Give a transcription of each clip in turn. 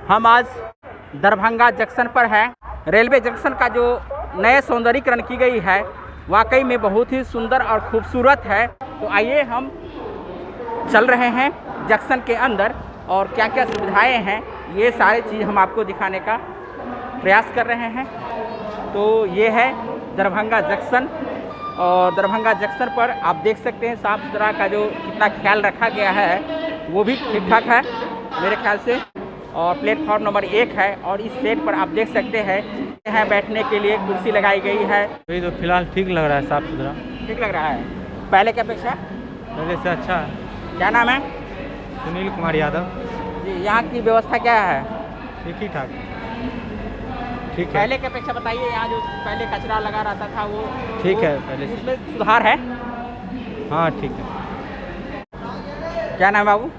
हम आज दरभंगा जंक्शन पर हैं। रेलवे जंक्शन का जो नए सौंदर्यीकरण की गई है वाकई में बहुत ही सुंदर और खूबसूरत है। तो आइए हम चल रहे हैं जंक्शन के अंदर और क्या क्या सुविधाएं हैं ये सारी चीज़ हम आपको दिखाने का प्रयास कर रहे हैं। तो ये है दरभंगा जंक्शन और दरभंगा जंक्शन पर आप देख सकते हैं साफ़ सुथरा का जो कितना ख्याल रखा गया है वो भी ठीक ठाक है मेरे ख्याल से। और प्लेटफॉर्म नंबर 1 है और इस सेट पर आप देख सकते हैं यहाँ बैठने के लिए कुर्सी लगाई गई है। अभी तो फिलहाल ठीक लग रहा है, साफ सुथरा ठीक लग रहा है पहले की अपेक्षा। पहले से अच्छा है। क्या नाम है? सुनील कुमार यादव जी। यहाँ की व्यवस्था क्या है? ठीक ही ठाक ठीक है। पहले की अपेक्षा बताइए, यहाँ जो पहले कचरा लगा रहता था वो ठीक है पहले से। उसमें सुधार है? हाँ ठीक है। क्या नाम है बाबू?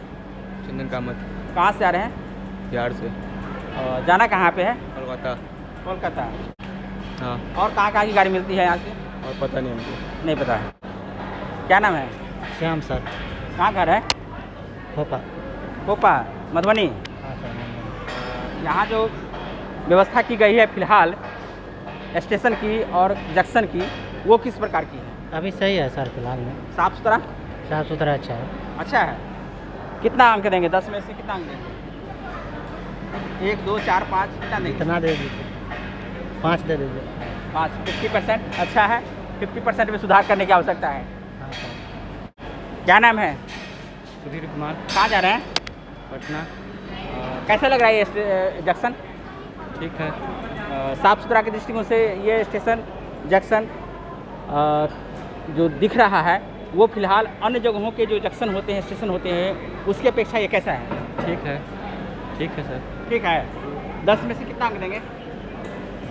चंदन कामत। कहाँ से आ रहे हैं? बिहार से। और जाना कहाँ पे है? कोलकाता। कोलकाता। हाँ। और कहाँ की गाड़ी मिलती है यहाँ से? और पता नहीं हमको। नहीं पता है। क्या नाम है? श्याम सर। कहाँ घर है? होपा। कोपा मधुबनी। हाँ सर। यहाँ जो व्यवस्था की गई है फिलहाल स्टेशन की और जंक्शन की वो किस प्रकार की है? अभी सही है सर, फिलहाल में साफ़ सुथरा? साफ सुथरा अच्छा है। अच्छा है। कितना अंक देंगे? 10 में से कितना अंक देंगे? 1 2 4 5 कितना देंगे? कितना दे दीजिए? 5 दे दीजिए। 5 50%। अच्छा है। 50% में सुधार करने की आवश्यकता है। हाँ सर। क्या नाम है? सुधीर कुमार। कहाँ जा रहे हैं? पटना। कैसा लग रहा है ये जंक्शन? ठीक है। साफ़ सुथरा के दृष्टिकोण से ये स्टेशन जंक्शन जो दिख रहा है वो फिलहाल अन्य जगहों के जो जंक्शन होते हैं स्टेशन होते हैं उसकी अपेक्षा ये कैसा है? ठीक है। ठीक है सर। ठीक है। 10 में से कितना अंक देंगे?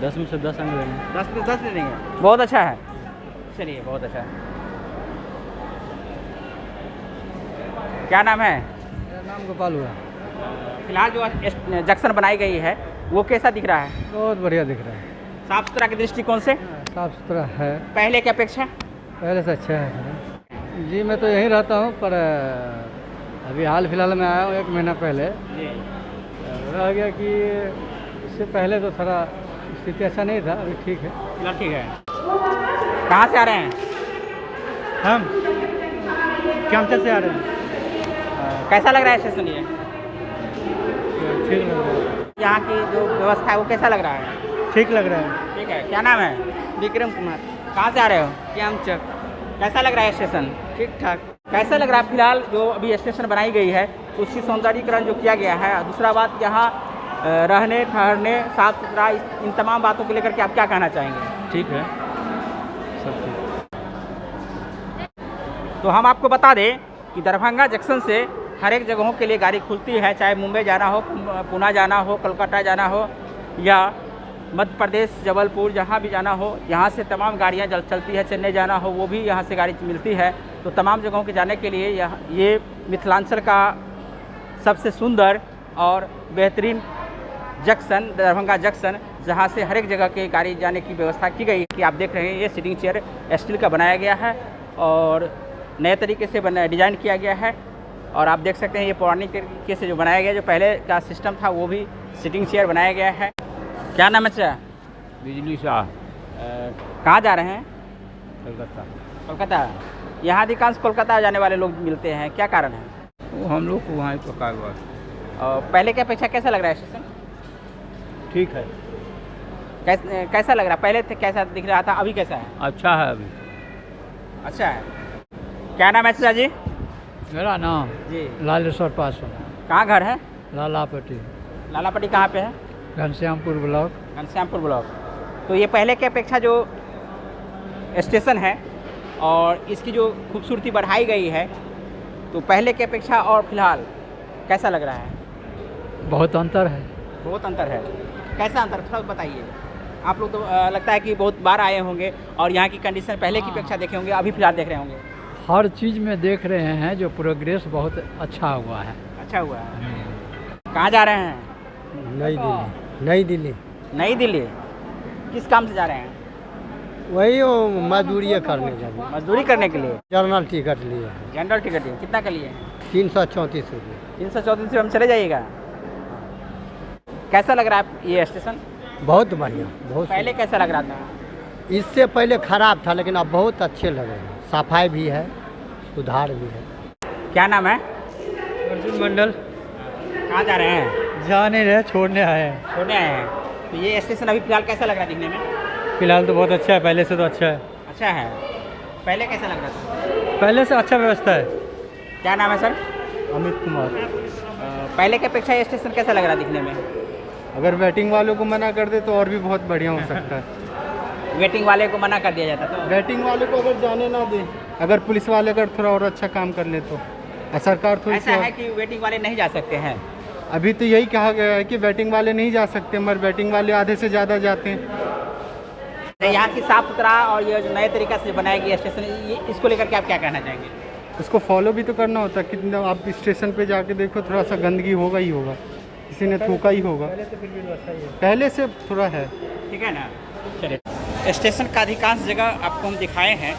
10 में से 10 अंक देंगे। 10 में 10 दे देंगे। बहुत अच्छा है। चलिए बहुत अच्छा है। क्या नाम है? मेरा नाम गोपाल हुआ। फिलहाल जो जंक्शन बनाई गई है वो कैसा दिख रहा है? बहुत बढ़िया दिख रहा है। साफ़ सुथरा के दृष्टिकोण से साफ सुथरा है। पहले की अपेक्षा? पहले से अच्छा है। जी मैं तो यहीं रहता हूँ पर अभी हाल फिलहाल में आया हूँ 1 महीना पहले। रह गया कि इससे पहले तो थोड़ा स्थिति अच्छा नहीं था, अभी ठीक है। फिलहाल ठीक है। कहाँ से आ रहे हैं? हम कैंपचल से आ रहे हैं। कैसा लग रहा है स्टेशन ये? ठीक लग रहा है। यहाँ की जो व्यवस्था है वो कैसा लग रहा है? ठीक लग रहा है। ठीक है। क्या नाम है? विक्रम कुमार। कहाँ से आ रहे हो? कैमचक। कैसा लग रहा है स्टेशन? ठीक ठाक। कैसा लग रहा है फिलहाल जो अभी स्टेशन बनाई गई है उसकी सौंदर्यीकरण जो किया गया है? दूसरा बात यहाँ रहने ठहरने साफ़ सुथरा इन तमाम बातों को लेकर के आप क्या कहना चाहेंगे? ठीक है सब ठीक। तो हम आपको बता दें कि दरभंगा जंक्शन से हर एक जगहों के लिए गाड़ी खुलती है, चाहे मुंबई जाना हो, पुणे जाना हो, कोलकाता जाना हो या मध्य प्रदेश जबलपुर जहाँ भी जाना हो यहाँ से तमाम गाड़ियाँ चलती है। चेन्नई जाना हो वो भी यहाँ से गाड़ी मिलती है। तो तमाम जगहों के जाने के लिए ये मिथिलांचल का सबसे सुंदर और बेहतरीन जंक्शन दरभंगा जंक्शन जहाँ से हर एक जगह के गाड़ी जाने की व्यवस्था की गई है कि आप देख रहे हैं ये सीटिंग चेयर स्टील का बनाया गया है और नए तरीके से डिज़ाइन किया गया है। और आप देख सकते हैं ये पौराणिक तरीके से जो बनाया गया, जो पहले का सिस्टम था वो भी सीटिंग चेयर बनाया गया है। क्या नाम है सर? बिजली शाह। कहाँ जा रहे हैं? कलकत्ता। कोलकाता। यहाँ अधिकांश कोलकाता जाने वाले लोग मिलते हैं, क्या कारण है? वो हम लोग को वहाँ ही पका हुआ। और पहले की अपेक्षा कैसा लग रहा है स्टेशन? ठीक है। कैसा लग रहा है? पहले कैसा दिख रहा था, अभी कैसा है? अच्छा है अभी। अच्छा है। क्या नाम है चाचा जी? मेरा नाम जी। लालेश्वर पासवान। कहाँ घर है? लालापट्टी। लालापट्टी कहाँ पे है? घनश्यामपुर ब्लॉक। घनश्यामपुर ब्लॉक। तो ये पहले की अपेक्षा जो स्टेशन है और इसकी जो खूबसूरती बढ़ाई गई है तो पहले की अपेक्षा और फिलहाल कैसा लग रहा है? बहुत अंतर है। बहुत अंतर है। कैसा अंतर थोड़ा बताइए। आप लोग तो लगता है कि बहुत बार आए होंगे और यहाँ की कंडीशन पहले की अपेक्षा देखे होंगे, अभी फिलहाल देख रहे होंगे। हर चीज़ में देख रहे हैं जो प्रोग्रेस बहुत अच्छा हुआ है। अच्छा हुआ है। कहाँ जा रहे हैं? नई दिल्ली। नई दिल्ली। नई दिल्ली। किस काम से जा रहे हैं? वही वो मजदूरी करने जाए। मजदूरी करने के लिए? जर्नल टिकट लिए। जनरल टिकट है। कितना का लिए? 334 रुपये। 334 रुपये में चले जाइएगा। कैसा लग रहा है ये स्टेशन? बहुत बढ़िया, बहुत पहले कैसा लग रहा था? इससे पहले खराब था, लेकिन अब बहुत अच्छे लग रहे हैं। सफाई भी है, सुधार भी है। क्या नाम है? अर्जुन मंडल। कहाँ जा रहे हैं? जा नहीं रहे, छोड़ने आए हैं। छोड़ने आए हैं। तो ये स्टेशन अभी फिलहाल कैसा लग रहा है दिखने में? फिलहाल तो बहुत अच्छा है, पहले से तो अच्छा है। अच्छा है। पहले कैसा लग रहा था? पहले से अच्छा व्यवस्था है। क्या नाम है सर? अमित कुमार। पहले की अपेक्षा ये स्टेशन कैसा लग रहा है दिखने में? अगर वेटिंग वालों को मना कर दे तो और भी बहुत बढ़िया हो सकता है। वेटिंग वाले को मना कर दिया जाता तो? वेटिंग वाले को अगर जाने ना दे, अगर पुलिस वाले अगर थोड़ा और अच्छा काम कर ले तो। सरकार थोड़ी ऐसा है कि वेटिंग वाले नहीं जा सकते हैं? अभी तो यही कहा गया है कि वेटिंग वाले नहीं जा सकते, मगर वेटिंग वाले आधे से ज़्यादा जाते हैं। यहाँ की साफ सुथरा और ये जो नए तरीका से बनाया गया स्टेशन, ये इसको लेकर के आप क्या कहना चाहेंगे? उसको फॉलो भी तो करना होता है। कितना आप स्टेशन पे जाके देखो, थोड़ा सा गंदगी होगा ही होगा, किसी ने थूका ही होगा। पहले से थोड़ा है। ठीक है ना? चलिए, स्टेशन का अधिकांश जगह आपको हम दिखाए हैं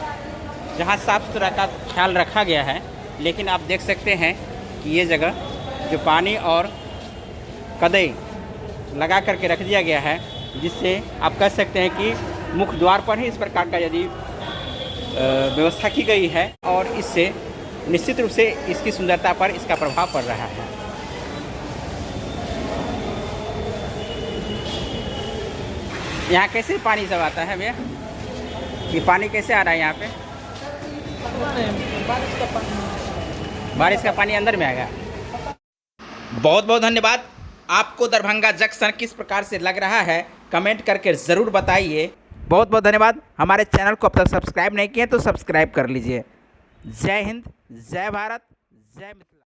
जहाँ साफ सुथरा का ख्याल रखा गया है, लेकिन आप देख सकते हैं कि ये जगह जो पानी और कदई लगा करके रख दिया गया है, जिससे आप कह सकते हैं कि मुख्य द्वार पर ही इस प्रकार का यदि व्यवस्था की गई है, और इससे निश्चित रूप से इसकी सुंदरता पर इसका प्रभाव पड़ रहा है। यहाँ कैसे पानी सब आता है भैया? ये पानी कैसे आ रहा है यहाँ पे? बारिश का पानी अंदर में आ गया। बहुत बहुत धन्यवाद। आपको दरभंगा जंक्शन किस प्रकार से लग रहा है कमेंट करके ज़रूर बताइए। बहुत बहुत धन्यवाद। हमारे चैनल को अब तक सब्सक्राइब नहीं किए तो सब्सक्राइब कर लीजिए। जय हिंद, जय भारत, जय मिथिला।